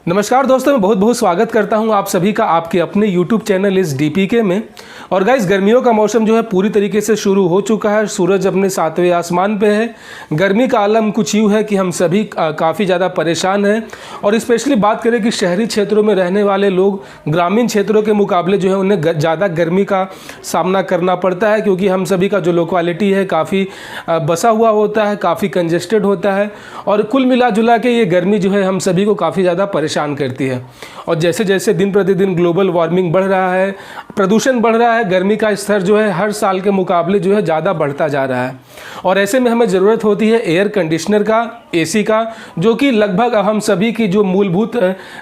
नमस्कार दोस्तों, मैं बहुत बहुत स्वागत करता हूं आप सभी का आपके अपने YouTube चैनल इस DPK में। और गाइस, गर्मियों का मौसम जो है पूरी तरीके से शुरू हो चुका है। सूरज अपने 7वें आसमान पे है। गर्मी का आलम कुछ यूँ है कि हम सभी काफ़ी ज़्यादा परेशान हैं। और स्पेशली बात करें कि शहरी क्षेत्रों में रहने वाले लोग ग्रामीण क्षेत्रों के मुकाबले जो है उन्हें ज़्यादा गर्मी का सामना करना पड़ता है, क्योंकि हम सभी का जो लोकेलिटी है काफ़ी बसा हुआ होता है, काफ़ी कंजेस्टेड होता है। और कुल मिला जुला के ये गर्मी जो है हम सभी को काफ़ी ज़्यादा परेशान करती है। और जैसे जैसे दिन प्रतिदिन ग्लोबल वार्मिंग बढ़ रहा है, प्रदूषण बढ़ रहा है, गर्मी का स्तर जो है हर साल के मुकाबले जो है ज़्यादा बढ़ता जा रहा है। और ऐसे में हमें ज़रूरत होती है एयर कंडीशनर का, AC का, जो कि लगभग हम सभी की जो मूलभूत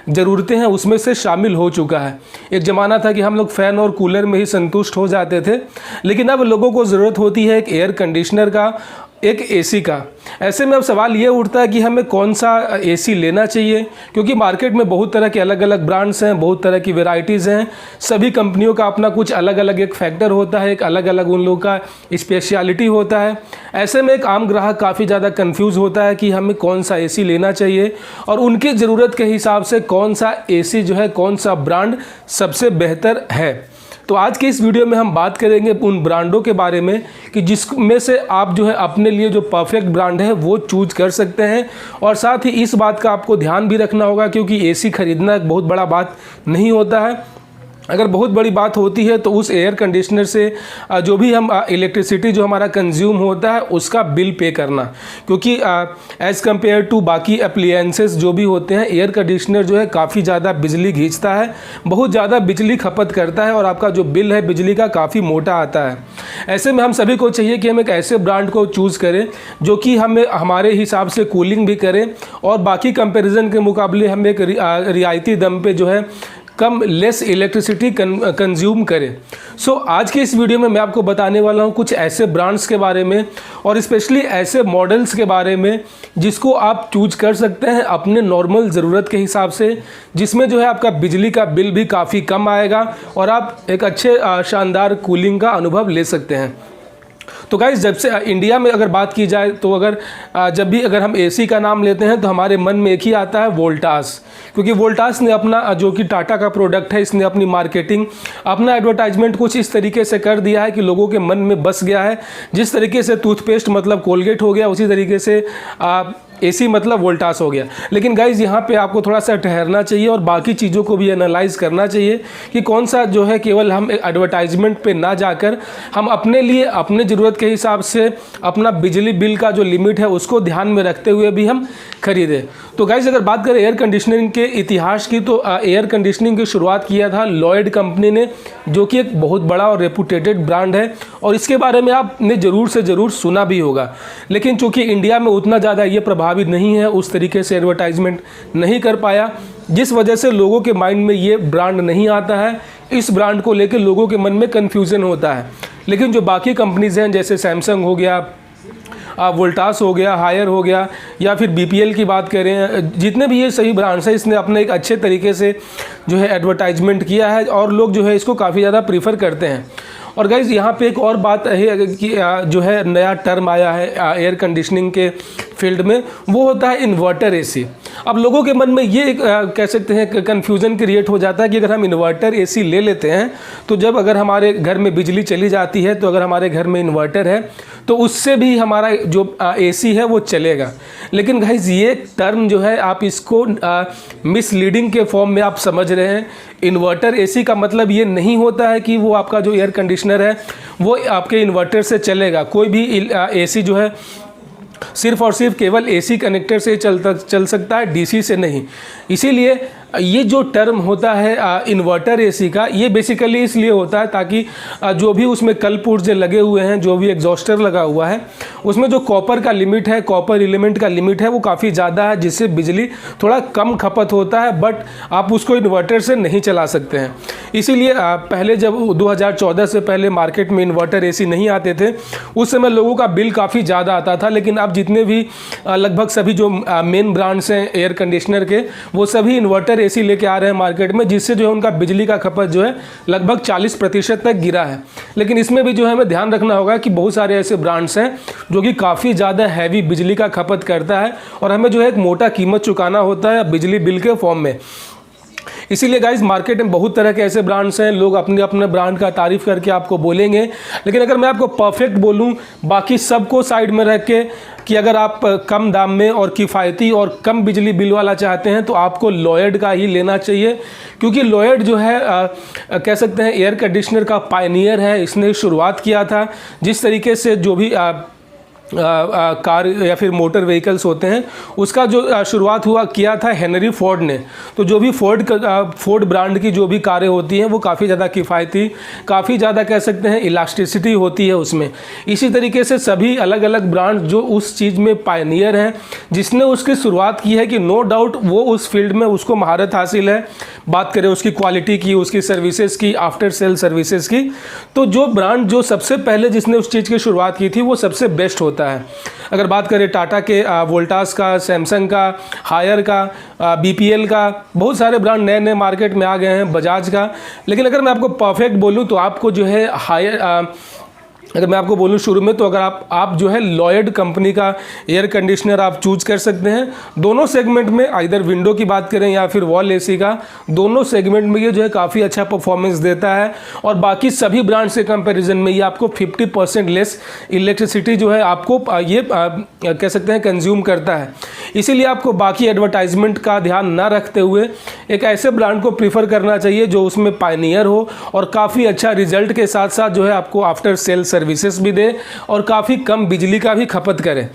ज़रूरतें हैं उसमें से शामिल हो चुका है। एक ज़माना था कि हम लोग फ़ैन और कूलर में ही संतुष्ट हो जाते थे, लेकिन अब लोगों को ज़रूरत होती है एक एयर कंडीशनर का, एक AC का। ऐसे में अब सवाल ये उठता है कि हमें कौन सा AC लेना चाहिए, क्योंकि मार्केट में बहुत तरह के अलग अलग ब्रांड्स हैं, बहुत तरह की वेराइटीज़ हैं। सभी कंपनियों का अपना कुछ अलग अलग एक फैक्टर होता है, एक अलग अलग उन लोगों का स्पेशलिटी होता है। ऐसे में एक आम ग्राहक काफ़ी ज़्यादा कंफ्यूज होता है कि हमें कौन सा AC लेना चाहिए और उनकी ज़रूरत के हिसाब से कौन सा AC जो है, कौन सा ब्रांड सबसे बेहतर है। तो आज के इस वीडियो में हम बात करेंगे उन ब्रांडों के बारे में कि जिसमें से आप जो है अपने लिए जो परफेक्ट ब्रांड है वो चूज कर सकते हैं। और साथ ही इस बात का आपको ध्यान भी रखना होगा, क्योंकि AC खरीदना एक बहुत बड़ा बात नहीं होता है। अगर बहुत बड़ी बात होती है तो उस एयर कंडीशनर से जो भी हम इलेक्ट्रिसिटी जो हमारा कंज्यूम होता है उसका बिल पे करना, क्योंकि एज़ कम्पेयर टू बाकी अप्लायंसेस जो भी होते हैं, एयर कंडीशनर जो है काफ़ी ज़्यादा बिजली खींचता है, बहुत ज़्यादा बिजली खपत करता है और आपका जो बिल है बिजली का काफ़ी मोटा आता है। ऐसे में हम सभी को चाहिए कि हम एक ऐसे ब्रांड को चूज़ करें जो कि हमें हमारे हिसाब से कूलिंग भी करे और बाकी कंपेरिजन के मुकाबले हम एक रियायती दम पे जो है कम लेस इलेक्ट्रिसिटी कंज्यूम करें। सो आज के इस वीडियो में मैं आपको बताने वाला हूं कुछ ऐसे ब्रांड्स के बारे में और स्पेशली ऐसे मॉडल्स के बारे में जिसको आप चूज कर सकते हैं अपने नॉर्मल ज़रूरत के हिसाब से, जिसमें जो है आपका बिजली का बिल भी काफ़ी कम आएगा और आप एक अच्छे शानदार कूलिंग का अनुभव ले सकते हैं। तो गाइस, जब से इंडिया में अगर बात की जाए तो जब भी हम AC का नाम लेते हैं तो हमारे मन में एक ही आता है, वोल्टास। क्योंकि वोल्टास ने अपना जो कि टाटा का प्रोडक्ट है, इसने अपनी मार्केटिंग, अपना एडवर्टाइजमेंट कुछ इस तरीके से कर दिया है कि लोगों के मन में बस गया है। जिस तरीके से टूथपेस्ट मतलब कोलगेट हो गया, उसी तरीके से AC मतलब वोल्टास हो गया। लेकिन गाइज़, यहाँ पे आपको थोड़ा सा ठहरना चाहिए और बाकी चीज़ों को भी एनालाइज करना चाहिए कि कौन सा जो है केवल हम एडवर्टाइजमेंट पे ना जाकर हम अपने लिए अपने ज़रूरत के हिसाब से अपना बिजली बिल का जो लिमिट है उसको ध्यान में रखते हुए भी हम खरीदें। तो गाइज़, अगर बात करें एयर कंडीशनिंग के इतिहास की, तो एयर कंडीशनिंग की शुरुआत किया था लॉयड कंपनी ने, जो कि एक बहुत बड़ा और रेपुटेटेड ब्रांड है और इसके बारे में आपने ज़रूर से ज़रूर सुना भी होगा। लेकिन चूँकि इंडिया में उतना ज़्यादा ये प्रभावित नहीं है, उस तरीके से एडवर्टाइजमेंट नहीं कर पाया, जिस वजह से लोगों के माइंड में ये ब्रांड नहीं आता है। इस ब्रांड को लेकर लोगों के मन में कन्फ्यूज़न होता है। लेकिन जो बाकी कंपनीज़ हैं, जैसे सैमसंग हो गया, वोल्टास हो गया, हायर हो गया, या फिर BPL की बात करें, जितने भी ये सही ब्रांड्स हैं, इसने अपने एक अच्छे तरीके से जो है एडवर्टाइजमेंट किया है और लोग जो है इसको काफ़ी ज़्यादा प्रीफर करते हैं। और गाइज़, यहाँ पे एक और बात है कि जो है नया टर्म आया है एयर कंडीशनिंग के फील्ड में, वो होता है इन्वर्टर AC। अब लोगों के मन में ये कह सकते हैं कन्फ्यूज़न क्रिएट हो जाता है कि अगर हम इन्वर्टर AC ले लेते हैं तो जब अगर हमारे घर में बिजली चली जाती है तो अगर हमारे घर में इन्वर्टर है तो उससे भी हमारा जो AC है वो चलेगा। लेकिन गाइज़, ये टर्म जो है आप इसको मिसलीडिंग के फॉर्म में आप समझ रहे हैं। इन्वर्टर AC का मतलब ये नहीं होता है कि वो आपका जो एयर कंडीशनर है वो आपके इन्वर्टर से चलेगा। कोई भी AC जो है सिर्फ और सिर्फ केवल AC कनेक्टर से चल सकता है, DC से नहीं। इसीलिए ये जो टर्म होता है इन्वर्टर AC का, ये बेसिकली इसलिए होता है ताकि जो भी उसमें कल पुर्जे लगे हुए हैं, जो भी एग्जॉस्टर लगा हुआ है, उसमें जो कॉपर का लिमिट है, कॉपर एलिमेंट का लिमिट है, वो काफ़ी ज़्यादा है, जिससे बिजली थोड़ा कम खपत होता है, बट आप उसको इन्वर्टर से नहीं चला सकते हैं। इसीलिए पहले जब 2014 से पहले मार्केट में इन्वर्टर AC नहीं आते थे, उस समय लोगों का बिल काफ़ी ज़्यादा आता था। लेकिन अब जितने भी लगभग सभी जो मेन ब्रांड्स हैं एयर कंडीशनर के, वो सभी इन्वर्टर एसी लेके आ रहे हैं मार्केट में, जिससे जो है उनका बिजली का खपत जो है लगभग 40% तक गिरा है। लेकिन इसमें भी जो है हमें ध्यान रखना होगा कि बहुत सारे ऐसे ब्रांड्स हैं जो कि काफ़ी ज़्यादा हैवी बिजली का खपत करता है और हमें जो है एक मोटा कीमत चुकाना होता है बिजली बिल के फॉर्म में। इसीलिए गाइज मार्केट में बहुत तरह के ऐसे ब्रांड्स हैं, लोग अपने अपने ब्रांड का तारीफ़ करके आपको बोलेंगे। लेकिन अगर मैं आपको परफेक्ट बोलूं बाकी सबको साइड में रख के कि अगर आप कम दाम में और किफ़ायती और कम बिजली बिल वाला चाहते हैं तो आपको लॉयड का ही लेना चाहिए, क्योंकि लॉयड जो है कह सकते हैं एयर कंडीशनर का पायनियर है। इसने शुरुआत किया था जिस तरीके से जो भी कार या फिर मोटर व्हीकल्स होते हैं उसका जो शुरुआत किया था हेनरी फोर्ड ने। तो जो भी फोर्ड ब्रांड की जो भी कारें होती हैं वो काफ़ी ज़्यादा किफ़ायती, काफ़ी ज़्यादा कह सकते हैं इलास्टिसिटी होती है उसमें। इसी तरीके से सभी अलग अलग ब्रांड जो उस चीज़ में पायनियर हैं, जिसने उसकी शुरुआत की है कि नो डाउट वो उस फील्ड में उसको महारत हासिल है। बात करें उसकी क्वालिटी की, उसकी सर्विसेज की, आफ्टर सेल सर्विसेज की, तो जो ब्रांड जो सबसे पहले जिसने उस चीज़ की शुरुआत की थी वो सबसे बेस्ट होता है। अगर बात करें टाटा के वोल्टास का, सैमसंग का, हायर का, बीपीएल का, बहुत सारे ब्रांड नए नए मार्केट में आ गए हैं, बजाज का। लेकिन अगर मैं आपको परफेक्ट बोलूं तो आपको जो है अगर मैं आपको बोलूं शुरू में तो अगर आप जो है लॉयड कंपनी का एयर कंडीशनर आप चूज कर सकते हैं। दोनों सेगमेंट में, आइदर विंडो की बात करें या फिर वॉल एसी का, दोनों सेगमेंट में ये जो है काफ़ी अच्छा परफॉर्मेंस देता है और बाकी सभी ब्रांड से कंपैरिजन में ये आपको 50% लेस इलेक्ट्रिसिटी जो है आपको ये कह सकते हैं कंज्यूम करता है। इसीलिए आपको बाकी एडवर्टाइजमेंट का ध्यान ना रखते हुए एक ऐसे ब्रांड को प्रीफर करना चाहिए जो उसमें पायनियर हो और काफ़ी अच्छा रिजल्ट के साथ साथ जो है आपको आफ्टर सेल सर्विसेज भी दे और काफ़ी कम बिजली का भी खपत करे।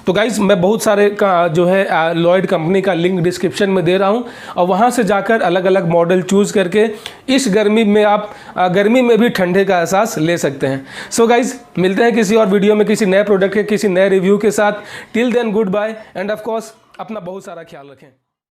तो गाइज मैं बहुत सारे जो है लॉयड कंपनी का लिंक डिस्क्रिप्शन में दे रहा हूँ और वहाँ से जाकर अलग अलग मॉडल चूज़ करके इस गर्मी में आप गर्मी में भी ठंडे का एहसास ले सकते हैं। सो गाइज मिलते हैं किसी और वीडियो में किसी नए प्रोडक्ट के किसी नए रिव्यू के साथ। Till then goodbye and of course अपना बहुत सारा ख्याल रखें।